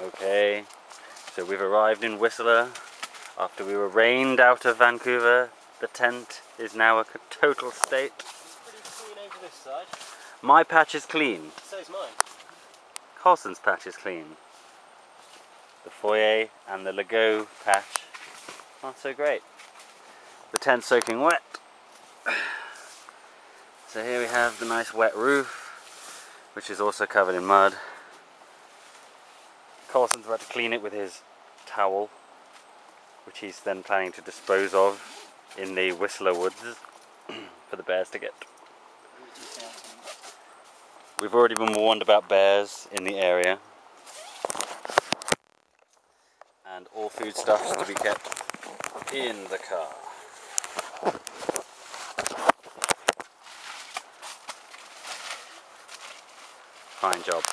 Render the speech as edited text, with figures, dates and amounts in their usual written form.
Okay, so we've arrived in Whistler after we were rained out of Vancouver. The tent is now a total state. It's pretty clean over this side. My patch is clean. So is mine. Carlson's patch is clean. The foyer and the Lego patch aren't so great. The tent's soaking wet. So here we have the nice wet roof, which is also covered in mud. Carlson's about to clean it with his towel, which he's then planning to dispose of in the Whistler woods for the bears to get. We've already been warned about bears in the area, and all foodstuffs to be kept in the car. Fine job.